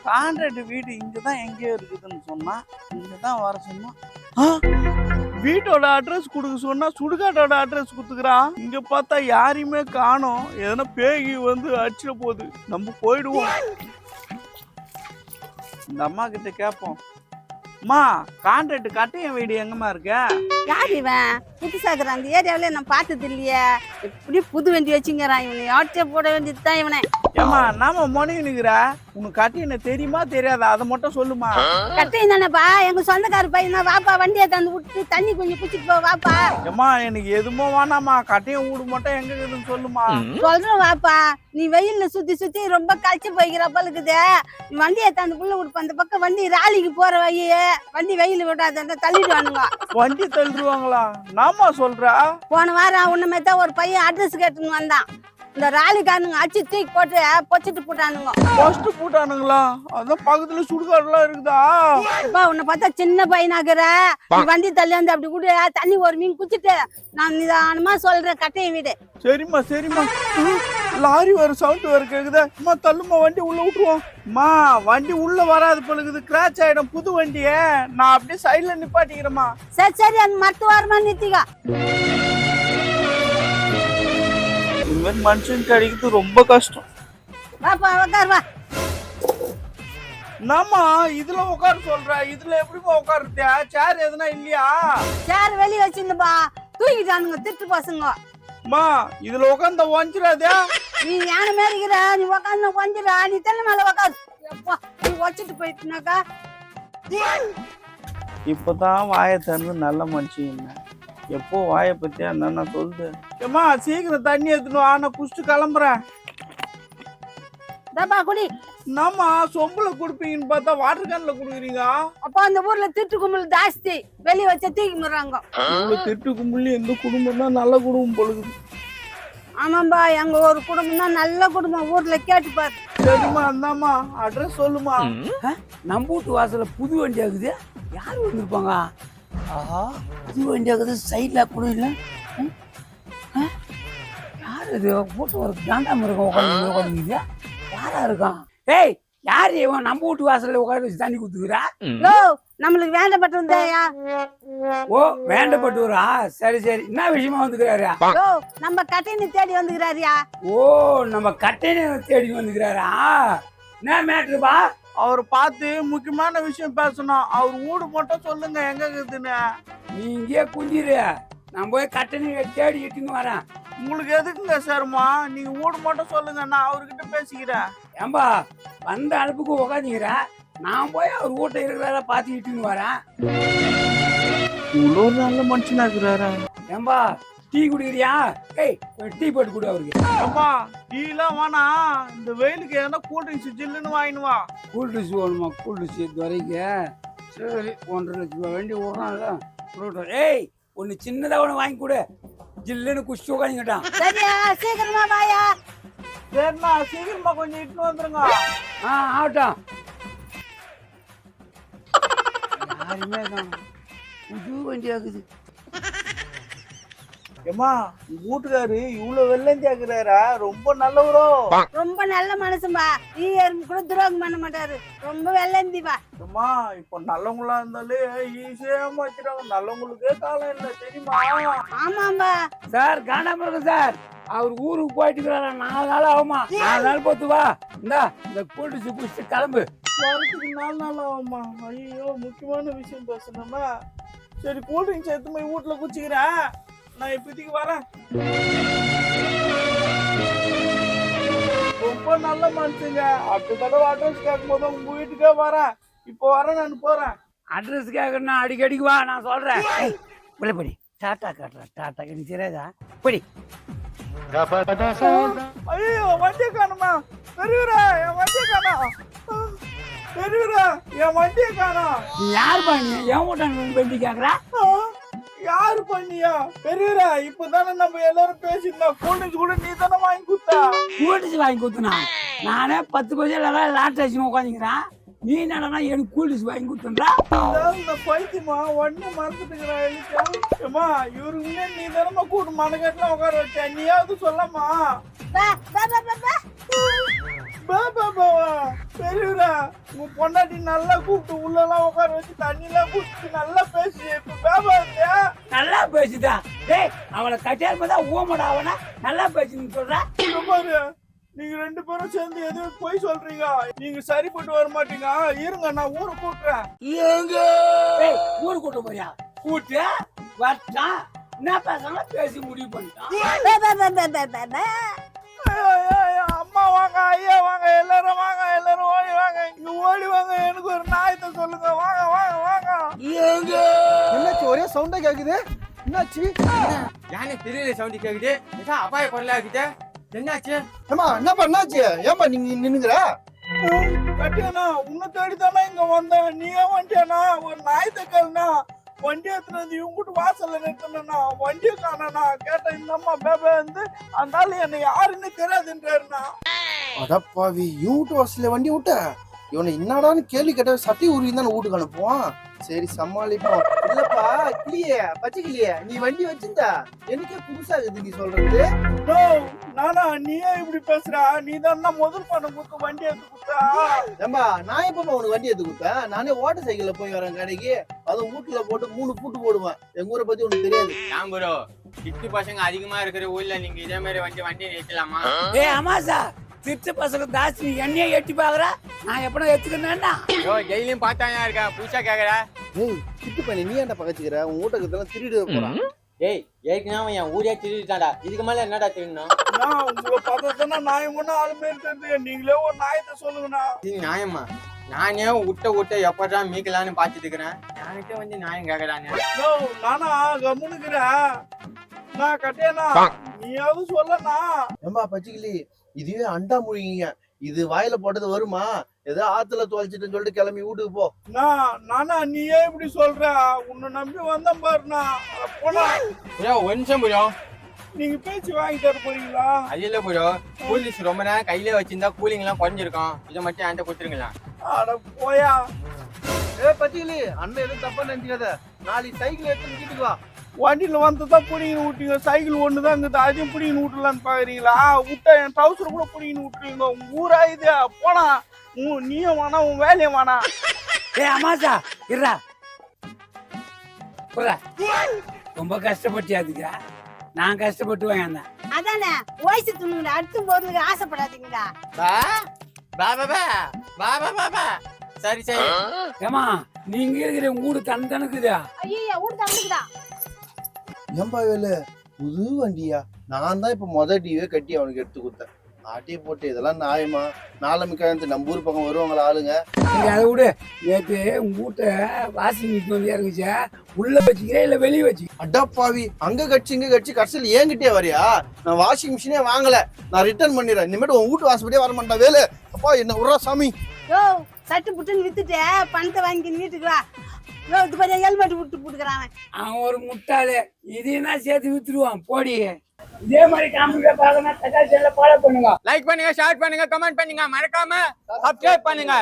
Contract வீடு இங்கதான் எங்கேயோ இருக்குதுன்னு சொன்னா இங்கதான் வர சொன்னா வீட்டோட அட்ரஸ் கொடுக்க சொன்னா சுடுகாட்டோட அட்ரஸ் கொடுத்துக்கிறான். இங்க பார்த்தா யாரையுமே காணோம். எதனா பேகி வந்து அடிச்சிட போகுது. நம்ம போயிடுவோம். இந்த அம்மா கிட்ட கேட்போம். அம்மா கான்ட்ராக்ட் கட்டையன் வீடு எங்கம்மா இருக்க? யார் இவன் புதுசாக்குறான்? அந்த ஏரியாவில நான் பார்த்தது இல்லையே. எப்படி புது வண்டி வச்சுங்கிறான் இவனை. ஆட்டே போட வேண்டியது தான் இவனை. ஏமா நாம மொழிக்கு நிக்கிற உனக்கு கட்டையனை தெரியுமா தெரியாதா அதை மட்டும் சொல்லுமா. கட்டையும் தானேப்பா, எங்க சொந்தக்கார பையன் தான். வாப்பா வண்டியை தந்து விட்டு தண்ணி கொஞ்சம் குச்சிட்டு போ வாப்பா. ஏமா எனக்கு எதுமோ வேணாமா, கட்டையன் வீடு மட்டும் எங்க இருக்குதுன்னு சொல்லுமா. சொல்றேன் வாப்பா. நீ வெயில்ல சுத்தி சுத்தி ரொம்ப கழிச்சு போய்க்கிறப்ப இருக்குது. நீ வண்டியை தந்து புள்ள விடுப்ப. அந்த பக்கம் வண்டி ராலிக்கு போற வண்டி வெயில் விடாத தள்ளிடுவானுங்க. வண்டி தள்ளிடுவாங்களா? நாமா சொல்றா? போன வாரம் உன்ன மாதிரி ஒரு பையன் அட்ரஸ் கேட்டுன்னு வந்தான். இந்த ராலிக்காரனுங்க அடிச்சு தூக்கி போட்டு பொச்சிட்டு போட்டானுங்க. ஃபர்ஸ்ட் போட்டானுங்களா? அதான் பக்கத்துல சுடுகாடுலாம் இருக்குதா? அப்பா உன்னை பார்த்தா சின்ன பையனாக்குற. வண்டி தள்ளி வந்து அப்படி கூட தண்ணி ஒரு மீன் குச்சிட்டு நான் நிதானமா சொல்றேன் கட்டையை வீடு. சரிம்மா சரிம்மா. லாரி வர சவுண்ட் வர கேக்குதா? அம்மா தள்ளுமா, வண்டி உள்ள விட்டுருவோம். அம்மா வண்டி உள்ள வராது பொழுது கிராச் ஆயிடும் புது வண்டிய. நான் அப்படியே சைட்ல நிப்பாட்டிக்கிறேம்மா. சரி சரி அந்த மரத்து வாரமா நிறுத்திக்கா. இந்த மாதிரி மனுஷனுக்கு அடிக்கிறது ரொம்ப கஷ்டம். வாப்பா உட்கார் வா. நாமா இதுல உட்கார சொல்ற, இதுல எப்படிமா உட்காருது? சேர் எதுனா இல்லையா? சேர் வெளியே வச்சிருந்தப்பா தூக்கிட்டானுங்க திட்டு பசங்க. அம்மா இதுல உட்காந்து வஞ்சிடாதே. நீ யானை மேரிக்கிற, நீ உட்காந்து வஞ்சிடா. நீ தென்னை மேல உட்காரு. எப்பா நீ வச்சுட்டு போயிட்டுனாக்கா. இப்பதான் வாயை திறந்து நல்ல மனுஷன். எப்போ வாயை பத்தியா என்ன சொல்லுது? ஏமா சீக்கிரம் தண்ணி எடுத்துணும். ஆனா குடிச்சு கிளம்புறேன். டப்பா குடி. நாமா சொம்புல குடுப்பீங்கன்னு பார்த்தா வாட்டர் கேன்ல குடுக்குறீங்க. அப்பா அந்த ஊர்ல திட்டு கும்பல் ஜாஸ்தி. வெளியே வச்ச தூக்கி முறாங்க. திட்டு கும்பல் எந்த குடும்பம் தான் நல்ல குடும்பம் பொழுது. ஆமாம்பா எங்க ஒரு குடும்பம் தான் நல்ல குடும்பம். ஊர்ல கேட்டு பாரு. சரிம்மா அந்தாம்மா அட்ரஸ் சொல்லுமா. நம்ம வீட்டு வாசல்ல புது வண்டி ஆகுது. யார் வந்திருப்பாங்க? ஆஹா புது வண்டி ஆகுது. சைட்ல கூட இல்லை. யார் இது? போட்டு ஒரு காண்டாம இருக்கும் உட்காந்து யாரா இருக்கான்? ஏய் யாரு இவன் நம்ம வீட்டு வாசல்ல உட்காந்து வச்சு தண்ணி குத்துக்கிறா? நம்மளுக்கு வேண்டப்பட்டிருந்தாயா? ஓ வேண்டப்பட்டுவரா? சரி சரி. என்ன விஷயமா வந்துக்கிறாரா? நம்ம கட்டையை தேடி வந்துக்கிறாரியா? ஓ நம்ம கட்டையை தேடி வந்துக்கிறாரா? என்ன மேட்ருப்பா? அவர் பார்த்து முக்கியமான விஷயம் பேசணும். அவர் வீடு மட்டும் சொல்லுங்க எங்க இருக்குதுன்னு. நீ இங்கே குந்திரு, நான் போய் கட்டணை தேடி இட்டுன்னு வரேன். உங்களுக்கு எதுக்குங்க சார்மா? நீங்க வீடு மட்டும் சொல்லுங்க, நான் அவர்கிட்ட பேசிக்கிறேன். ஏம்பா வந்த அனுப்புக்கு உக்காந்துக்கிறேன். நான் போய் அவர் வீட்டை இருக்கிறார பார்த்து இட்டுன்னு வரேன். இவ்வளோ நல்ல மனுஷனா இருக்கிறாரா? ஏம்பா டீ குடிக்கிறியா? ஏய் டீ போட்டு கொடு அவருக்கு. அம்மா டீலாம் வேணாம். இந்த வெயிலுக்கு எதனா கூல் ட்ரிங்க்ஸ் ஜில்லுன்னு வாங்கினு வா. கூல் ட்ரிங்க்ஸ் வேணுமா? கூல் ட்ரிங்க்ஸ் இது வரைக்கும் சரி 1.5 லட்சம் வண்டி ஓடுறான்ல. ஏய் ஒன்று சின்னதாக ஒன்று வாங்கி கொடு. ஜில்லுன்னு குஷ்டு உட்காந்துக்கிட்டான். சரியா சீக்கிரமா வாயா. சரிண்ணா சீக்கிரமா கொஞ்சம் இட்டுன்னு வந்துருங்க. ஆகட்டும். யாருமே காணும். புது வண்டி ஆகுது. ஏமா வீட்டுக்காரு இவ்வளவு வெள்ளந்தி ஆக்குறாரா? ரொம்ப நல்லவரோ? ரொம்ப நல்ல மனசும்பா. கூட துரோகம் பண்ண மாட்டாரு. ரொம்ப வெள்ளந்திப்பா. அம்மா இப்ப நல்லவங்களா இருந்தாலே ஈஸியா வச்சிருக்காங்க. நல்லவங்களுக்கே காலம் இல்லை தெரியுமா? ஆமாம்பா சார் காணாம இருக்கு சார். அவர் ஊருக்கு போயிட்டு இருக்கிறாரா? 4 நாள் ஆகுமா? 4 நாள் போத்து வா. இந்த கூட்டு குடிச்சு கிளம்பு. வரத்துக்கு 4 நாள் ஆகுமா? ஐயோ முக்கியமான விஷயம் பேசணுமா? சரி கூல் ட்ரிங்க்ஸ் எடுத்து போய் வீட்டுல குச்சிக்கிறேன். நான் இப்போதைக்கு வரேன். ரொம்ப நல்ல மனுஷங்க. அடுத்த தடவை அட்ரஸ் கேட்கும் போது உங்க வீட்டுக்கே வரேன். இப்போ வரேன், நான் போறேன். அட்ரஸ் கேட்கறா அடிக்கடிக்கு வா, நான் சொல்றேன். படி டாட்டா காட்டுறேன். டாட்டா எனக்கு தெரியாதா? படி. ஐயோ வண்டியை காணுமா? பெரியவரா என் வண்டியை காணோம். பெரியவரா என் வண்டியை காணோம். யார் பண்ணி என் வீட்டாங்க வண்டி கேட்கறா? யாரு பண்ணியா? பெரியவரா இப்பதானே நம்ம எல்லாரும் பேசிருந்தோம். கூல்ட்ரிங்க்ஸ் கூட நீ தானே வாங்கி கொடுத்தா? கூல்ட்ரிங்க்ஸ் வாங்கி கொடுத்தனா? நானே 10 பைசா லாட் அடிச்சு உட்காந்துக்கிறேன். நீ என்னடா எனக்கு கூல்ட்ரிங்க்ஸ் வாங்கி கொடுத்துன்றா? இந்த பைத்தியமா உடனே மறந்துட்டுக்கிறா. இவருங்க நீ தானமா கூட்டு மனக்கட்டுல உட்கார வச்ச. நீயாவது சொல்லமா? பெரியவரா உங்க பொண்டாட்டி நல்லா கூப்பிட்டு உள்ளலாம் உட்கார வச்சு தண்ணிலாம் குடிச்சு நல்லா பேசி இப்ப பேபா இருந்தியா? நல்லா பேசுதான். டேய் அவளை கட்டியால் பார்த்தா ஊமடா அவனா நல்லா பேசுன்னு சொல்ற. இங்க பாரு, நீங்க 2 பேரும் சேர்ந்து எதுவும் போய் சொல்றீங்க. நீங்க சரிப்பட்டு வர மாட்டீங்க. இருங்க, நான் ஊரை கூட்டுறேன். டேய் ஊரு கூட்ட போறியா? கூட்டு வட்டா என்ன பேசலாம் பேசி முடிவு பண்ணிட்டான். அம்மா வாங்க, ஐயா வாங்க, எல்லாரும் வாங்க, எல்லாரும் ஓடி வாங்க, இங்க ஓடி வாங்க. எனக்கு ஒரு நாயத்தை சொல்லுங்க. வாங்க வாங்க வாங்க. என்னாச்சு ஒரே சவுண்டா கேக்குது? என்னாச்சு? யானை தெரியல சவுண்ட் கேக்குது. ஏதா அபாய குரலா இருக்குது. என்னாச்சு? ஏமா என்னப்பா என்னாச்சு? ஏமா நீங்க நின்னுங்கற? கட்டியானா உன்னை தேடிதானே இங்க வந்தேன். நீயே வண்டியானா? ஒரு நாயத்தை கேளுனா வண்டி எடுத்துட்டு வந்து இவங்க கூட வாசல்ல நிறுத்தினா வண்டியை காணனா. கேட்ட இந்த அம்மா பேபே வந்து அந்த ஆளு என்னை யாருன்னு தெரியாதுன்றாருண்ணா. அடப்பாவி, யூட்டு வாசல்ல வண்டி விட்ட இவனை என்னடான்னு கேள்வி கேட்ட சட்டி உருவி தானே வீட்டுக்கு அனுப்புவான். சரி சமாளிப்போம். இல்லப்பா கிளியே, பச்சை கிளியே, நீ வண்டி வச்சிருந்தா எனக்கே புதுசா இருக்குது நீ சொல்றது. நோ, நானா நீயே இப்படி பேசுறா? நீ தானே முதல் பணம் கொடுத்து வண்டி எடுத்து கொடுத்தா. ஏம்பா நான் எப்பமா உனக்கு வண்டி எடுத்து கொடுத்தேன்? நானே ஓட்ட சைக்கிள்ல போய் வரேன் கடைக்கு. அதுவும் வீட்டுல போட்டு 3 பூட்டு போடுவேன். எங்க ஊரை பத்தி உனக்கு தெரியாது. ஏன் ப்ரோ திட்டு பசங்க அதிகமா இருக்கிற ஊர்ல நீங்க இதே மாதிரி வண்டி நிறுத்தலாமா? ஏய் அமாசா திட்டு பசங்க தாசி என்னையே எட்டி பாக்குற. நான் எப்படா எடுத்துக்கிறேன்னா யோ டெய்லியும் பார்த்தாயா இருக்கா புதுசா கேக்குற? ஏய் திட்டு பண்ணி நீ ஏன்டா பக்கச்சுக்கிற? உன் ஊட்டக்கத்தெல்லாம் திருடு போறான். ஏய் ஏற்கனவே என் ஊரே திருடிட்டான்டா. இதுக்கு மேல என்னடா திருடணும்? நான் உங்களை பார்த்தா நாய் ஒன்னும் ஆளு மாரி தெரியுது. நீங்களே ஒரு நாயத்தை சொல்லுங்கண்ணா. இது நியாயமா? நானே விட்ட எப்படா மீக்கலான்னு பாத்துட்டு இருக்கிறேன். யான்கிட்ட வந்து நியாயம் கேக்குறானே. நோ, நானா கம்முனுக்குறேன். நான் கட்டியானா நீயாவது சொல்லண்ணா. ஏம்பா பச்சைக்கிளி, இதுவே அண்டா முழுங்கிங்க. இது வாயில போட்டது வருமா? ஏதோ ஆத்துல தொலைச்சிட்டுன்னு சொல்லிட்டு கிளம்பி வீட்டுக்கு போ. நானா நீயே இப்படி சொல்ற? உன்னை நம்பி வந்தேன் பாருண்ணா. போனா ப்ரோ ஒரு நிமிஷம் ப்ரோ. நீங்க பேச்சு வாங்கி தர போறீங்களா? அது இல்ல ப்ரோ, கூலிஸ் ரொம்ப நேரம் கையில வச்சிருந்தா கூலிங் எல்லாம் குறைஞ்சிருக்கும். இதை மட்டும் என்கிட்ட கொடுத்துருங்களா? அட போயா. பச்சைக்கிளி, அண்ணன் எதுவும் தப்பா நினைச்சுக்காத. நாளைக்கு சைக்கிள் எடுத்து வீட்டுக்கு வா. வண்டியில வந்துதான் பிடிங்கன்னு விட்டீங்க. சைக்கிள் ஒண்ணுதான் இருக்குது, அதையும் பிடிங்கன்னு விட்டுலான்னு பாக்குறீங்களா? விட்டா என் டவுசர் கூட பிடிங்கன்னு விட்டுறீங்க. உங்க ஊரா இது? போனா நீயும் வேணா உன் வேலையும் வேணா. ஏய் அமாசா இருடா போடா. ரொம்ப கஷ்டப்பட்டு அதுக்கா நான் கஷ்டப்பட்டு வாங்க. அதானே வயசு துணுங்கடா. அடுத்த பொருளுக்கு ஆசைப்படாதீங்கடா. பா சரி சரி. ஏமா நீங்க இருக்கிற உங்க வீடு தனக்குதா? ஐயா வீடு தந்துக்குதா. ஏம்பா வேலு, புது வண்டியா? நான் தான் இப்ப டிவியே கட்டி அவனுக்கு எடுத்து கொடுத்தேன். ஆட்டியை போட்டு இதெல்லாம் நியாயமா? நாளமிக்காந்து நம்ம ஊர் பக்கம் வருவாங்களா ஆளுங்க? அதை விடு. நேற்று உங்க வீட்டை வாஷிங் மிஷின் வந்து இறங்குச்சா? உள்ள வச்சுக்கிறேன் இல்ல வெளியே வச்சு? அடப்பாவி, அங்க கட்சி இங்க கட்சி கடைசியில் ஏங்கிட்டே வரியா? நான் வாஷிங் மிஷினே வாங்கல, நான் ரிட்டர்ன் பண்ணிடுறேன். இனிமேட்டு உன் வீட்டு வாசப்படியே வர மாட்டேன். வேலு அப்பா என்ன விட்றா சாமி. யோ சட்டு புட்டுன்னு வித்துட்டு பணத்தை வாங்கி வீட்டுக்கு வா. யோ இது கொஞ்சம் ஹெல்மெட் விட்டு போட்டுக்கிறான். அவன் ஒரு முட்டாளு. இதையும் சேர்த்து வித்துருவான் போடி. இதே மாதிரி காமெடியா பார்க்கணும். தக்காளி சேனலை ஃபாலோ பண்ணுங்க. லைக் பண்ணுங்க, ஷேர் பண்ணுங்க, கமெண்ட் பண்ணுங்க, மறக்காம சப்ஸ்கிரைப் பண்ணுங்க.